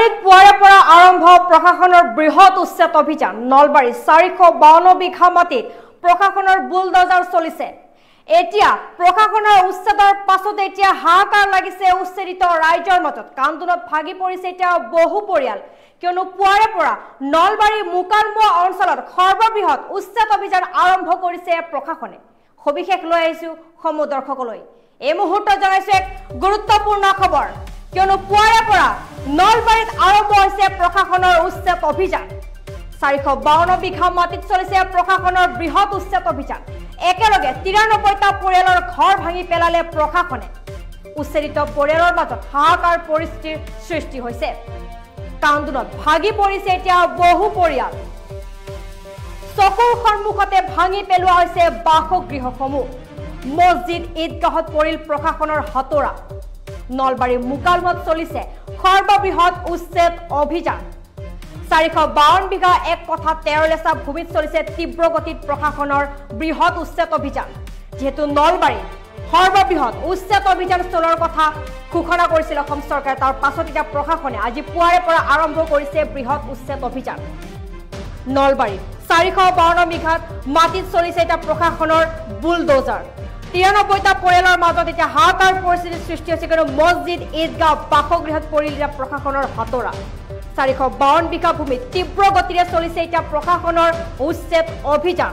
নলবাৰীত পুৱাৰে পৰা আৰম্ভ প্ৰশাসনৰ বৃহৎ উচ্ছেদ অভিযান নলবাৰী 452 বিঘা মাটিত প্ৰশাসনৰ বুলডোজাৰ চলিছে এতিয়া প্ৰশাসনৰ উচ্ছেদৰ পাছত এতিয়া হাহাকাৰ লাগিছে উচ্ছেদিত ৰাইজৰ মাজত কান্দোনত ভাগি পৰিছে এতিয়া বহু পৰিয়াল কিয়নো পুৱাৰে পৰা নলবাৰী মুকালমুৱা অঞ্চলত সৰ্ববৃহৎ উচ্ছেদ অভিযান আৰম্ভ কৰিছে প্ৰশাসনে সবিশেষ লৈ আহিছো সমদৰ্শকলৈ এই মুহূৰ্তত জনাইছো এক গুৰুত্বপূৰ্ণ খবৰ কিয়নো পুৱাৰে পৰা নলবাৰীত আৰম্ভ হৈছে প্ৰশাসনৰ উচ্ছেদ অভিযান 452 বিঘা মাটিত চলিছে প্ৰশাসনৰ বৃহৎ উচ্ছেদ অভিযান একেলগে 93টা পৰিয়ালৰ ঘৰ ভাঙি পেলালে প্ৰশাসনে উচ্ছেদিত পৰিয়ালৰ মাজত হাহাকাৰ পৰিস্থিতিৰ সৃষ্টি হৈছে কান্দোনত ভাগি পৰিছে এতিয়া বহু পৰিয়াল চকুৰ সন্মুখতে ভাঙি পেলোৱা হৈছে বাসগৃহসমূহ মছজিদ ঈদগাহত পৰিল প্ৰশাসনৰ হাতোৰা নলবাৰী মুকালমুৱাত চলিছে সৰ্ববৃহৎ উচ্ছেদ অভিযান 452 বিঘা এক কথা 13 লেচা ভূমিত চলিছে তীব্ৰ গতিত প্ৰশাসনৰ বৃহৎ উচ্ছেদ অভিযান যেহেতু নলবাৰী সৰ্ববৃহৎ উচ্ছেদ অভিযান চলোৱাৰ কথা ঘোষণা কৰিছিল অসম চৰকাৰে তাৰ পাছত এতিয়া প্ৰশাসনে আজি পুৱাৰে পৰা আৰম্ভ কৰিছে বৃহৎ উচ্ছেদ অভিযান নলবাৰী 452 বিঘাত মাটিত চলিছে এটা প্ৰশাসনৰ বুলডোজাৰ 93টা পৰিয়ালৰ মাজত এতিয়া হাহাকাৰ পৰিস্থিতিৰ সৃষ্টি হৈছে কাৰণ মছজিদ ঈদগাহ বাসগৃহত পৰিল প্ৰশাসনৰ হাতোৰা 452 বিঘা ভূমিত তীব্ৰ গতিৰে চলিছে এতিয়া প্ৰশাসনৰ উচ্ছেদ অভিযান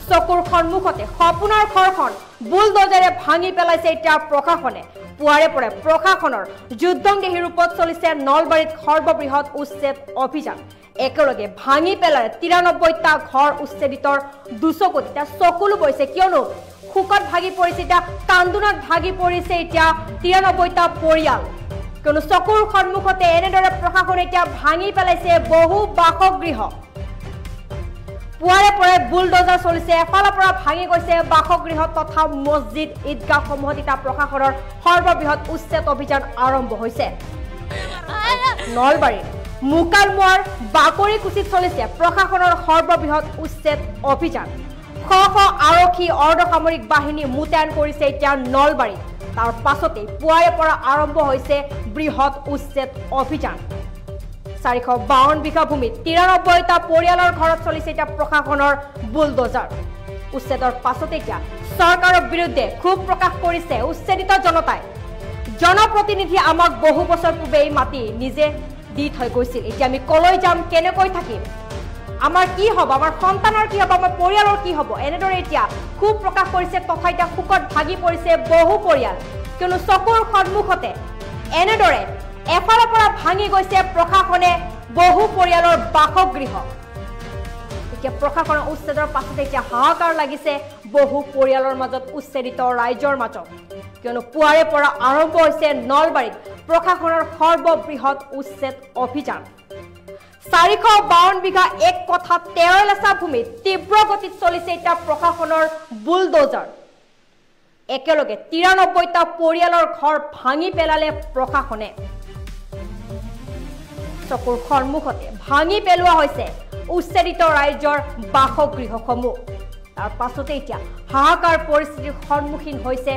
চকুৰ সন্মুখতে সপোনৰ ঘৰখন বুলডোজাৰে ভাঙি পেলাইছে এতিয়া প্ৰশাসনে পুৱাৰে পৰা প্ৰশাসনৰ যুদ্ধংদেহী ৰূপত চলিছে নলবাৰীত সৰ্ববৃহৎ উচ্ছেদ অভিযান একেলগে ভাঙি পেলালে 93টা ঘৰ উচ্ছেদিতৰ দুচকুত এতিয়া চকুলো বৈছে কিয়নো খুকত ভাগি পৰিছে এতিয়া কান্দোনত ভাগি পৰিছে এতিয়া 93টা পৰিয়াল কিয়নো চকুৰ সন্মুখতে এনেদৰে প্ৰশাসনে এতিয়া ভাঙি পেলাইছে বহু বাসগৃহ পুৱাৰে পৰা বুলডোজাৰ চলিছে এফালৰ পৰা ভাঙি গৈছে বাসগৃহ তথা মছজিদ ঈদগাহসমূহত এতিয়া প্ৰশাসনৰ সৰ্ববৃহৎ উচ্ছেদ অভিযান আৰম্ভ হৈছে নলবাৰীৰ মুকালমুৱাৰ বাকৰিকুচিত চলিছে প্ৰশাসনৰ সৰ্ববৃহৎ উচ্ছেদ অভিযান শ আৰক্ষী অৰ্ধসামৰিক বাহিনী মুতায়ন কৰিছে এতিয়া নলবাৰী তাৰ পাছতে পুৱাৰে পৰা আৰম্ভ হৈছে বৃহৎ উচ্ছেদ অভিযান 452 বিঘা ভূমিত 93টা পৰিয়ালৰ ঘৰত চলিছে এতিয়া প্ৰশাসনৰ বুলডোজাৰ উচ্ছেদৰ পাছতে এতিয়া চৰকাৰৰ বিৰুদ্ধে ক্ষোভ প্ৰকাশ কৰিছে উচ্ছেদিত জনতাই জনপ্ৰতিনিধি আমাক বহু বছৰ পূৰ্বে এই মাটি নিজে দি থৈ গৈছিল এতিয়া আমি কলৈ যাম কেনেকৈ থাকিম আমাৰ কি হ'ব আমাৰ সন্তানৰ কি হ'ব আমাৰ পৰিয়ালৰ কি হ'ব এনেদৰে এতিয়া ক্ষোভ প্ৰকাশ কৰিছে তথা এতিয়া খুকত ভাগি পৰিছে বহু পৰিয়াল কিয়নো চকুৰ সন্মুখতে এনেদৰে এফালৰ পৰা ভাঙি গৈছে প্ৰশাসনে বহু পৰিয়ালৰ বাসগৃহ এতিয়া প্ৰশাসনৰ উচ্ছেদৰ পাছতে এতিয়া হাহাকাৰ লাগিছে বহু পৰিয়ালৰ মাজত উচ্ছেদিত ৰাইজৰ মাজত কিয়নো পুৱাৰে পৰা আৰম্ভ হৈছে নলবাৰীত প্ৰশাসনৰ সৰ্ববৃহৎ উচ্ছেদ অভিযান 452 বিঘা এক কথা 13 লেচা ভূমিত তীব্ৰ গতিত চলিছে এটা প্ৰশাসনৰ বুলডোজাৰ একেলগে 93টা পৰিয়ালৰ ঘৰ ভাঙি পেলালে প্ৰশাসনে চকুৰ সন্মুখতে ভাঙি পেলোৱা হৈছে উচ্ছেদিত ৰাইজৰ বাসগৃহসমূহ তাৰ পাছতে এতিয়া হাহাকাৰ পৰিস্থিতিৰ সন্মুখীন হৈছে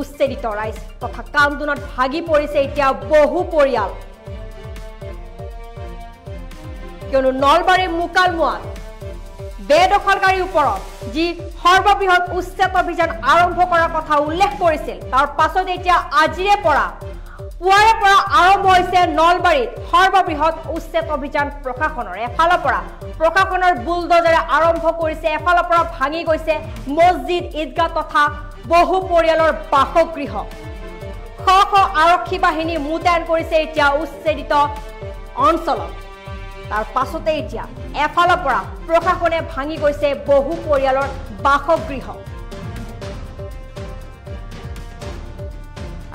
উচ্ছেদিত ৰাইজ তথা কান্দোনত ভাগি পৰিছে এতিয়া বহু পৰিয়াল কিয়নো নলবাৰী মুকালমুৱাত বেদখলকাৰীৰ ওপৰত যি সৰ্ববৃহৎ উচ্ছেদ অভিযান আৰম্ভ কৰাৰ কথা উল্লেখ কৰিছিল তাৰ পাছত এতিয়া আজিৰে পৰা পুৱাৰে পৰা আৰম্ভ হৈছে নলবাৰীত সৰ্ববৃহৎ উচ্ছেদ অভিযান প্ৰশাসনৰ এফালৰ পৰা প্ৰশাসনৰ বুলডোজাৰে আৰম্ভ কৰিছে এফালৰ পৰা ভাঙি গৈছে মছজিদ ঈদগাহ তথা বহু পৰিয়ালৰ বাসগৃহ শ আৰক্ষী বাহিনী মুতায়ন কৰিছে এতিয়া উচ্ছেদিত অঞ্চলত তাৰ পাছতে এতিয়া এফালৰ পৰা প্ৰশাসনে ভাঙি গৈছে বহু পৰিয়ালৰ বাসগৃহ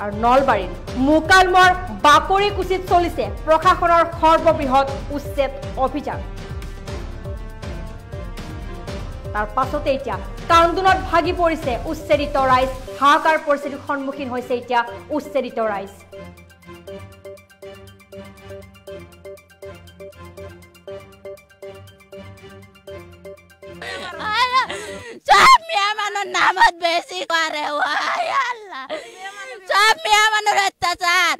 আৰু নলবাৰীৰ মুকালমুৱাৰ বাকৰিকুচিত চলিছে প্ৰশাসনৰ সৰ্ববৃহৎ উচ্ছেদ অভিযান তাৰ পাছতে এতিয়া কান্দোনত ভাগি পৰিছে উচ্ছেদিত ৰাইজ হাহাকাৰ পৰিস্থিতিৰ সন্মুখীন হৈছে এতিয়া উচ্ছেদিত ৰাইজ सब मियाँ मानो नामत बेसी करे वाय अल्लाह सब मियाँ मानो अत्याचार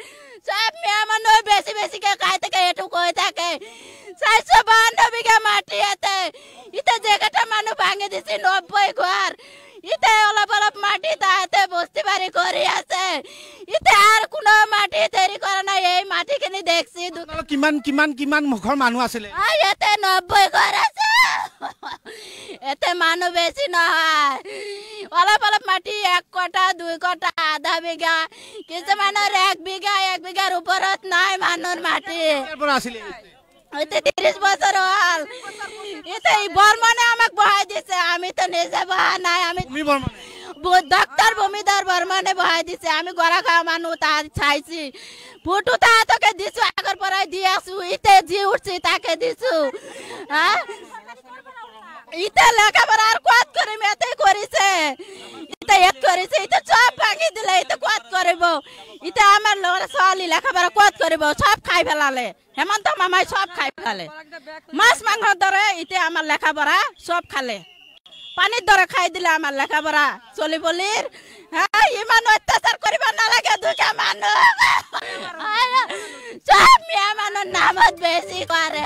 सब मियाँ मानो बेसी के खाते এটু কৈ থাকে 452 বিঘা মাটি এতে ইতে জায়গাটা মানুষ ভাঙে দিছে 90 ঘর ইতে অলপ অলপ মাটি তাতে বস্তি বাড়ি করে আছে ইতে আর কোনো মাটি তৈরি করে না এই মাটি কিনি দেখছি কিমান মুখৰ মানুহ আছিল এতে 90 ঘর আছে এতে মানুষ বেশি নহয় অলপ অলপ মাটি 1 কটা 2 কটা আধা বিঘা কিছু মানুষ 1 বিঘার উপরত নাই মানুষ মাটি এতে 30 বছর হল এতে বর্মনে আমাক বহাই দিছে আমি তো নিজে বহা নাই আমি ডক্টর ভূমিধর বর্মনে বহাই দিছে আমি গড়া খাওয়া মানুষ তা চাইছি ফুটু তা তোকে দিছু আগর পরাই দিয়াছু ইতে জি উঠছি তাকে দিছু হ্যাঁ ইতে লেখাপড়া আর কত করিম এতে করিছে ইতে এক করিছে ইতে সব ভাঙি দিলে ইতে কত করিব ইতে আমার লড়া সালি লেখাপড়া কত করিব সব খাই ফেলালে হেমন্ত মামাই সব খাই ফেলালে মাছ মাংস দরে ইতে আমার লেখাপড়া সব খালে পানির দরে খাই দিলে আমার লেখাপড়া চলি বলির হ্যাঁ ইমান অত্যাচার করিব নালাগে দুটা মানুষ সব মেয়ে মানুষ নামত বেশি করে